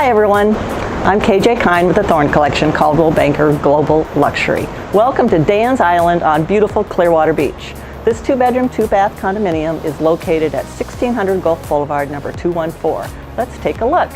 Hi everyone, I'm KJ Kine with the Thorn Collection, Caldwell Banker Global Luxury. Welcome to Dan's Island on beautiful Clearwater Beach. This 2-bedroom, 2-bath condominium is located at 1600 Gulf Boulevard, number 214. Let's take a look.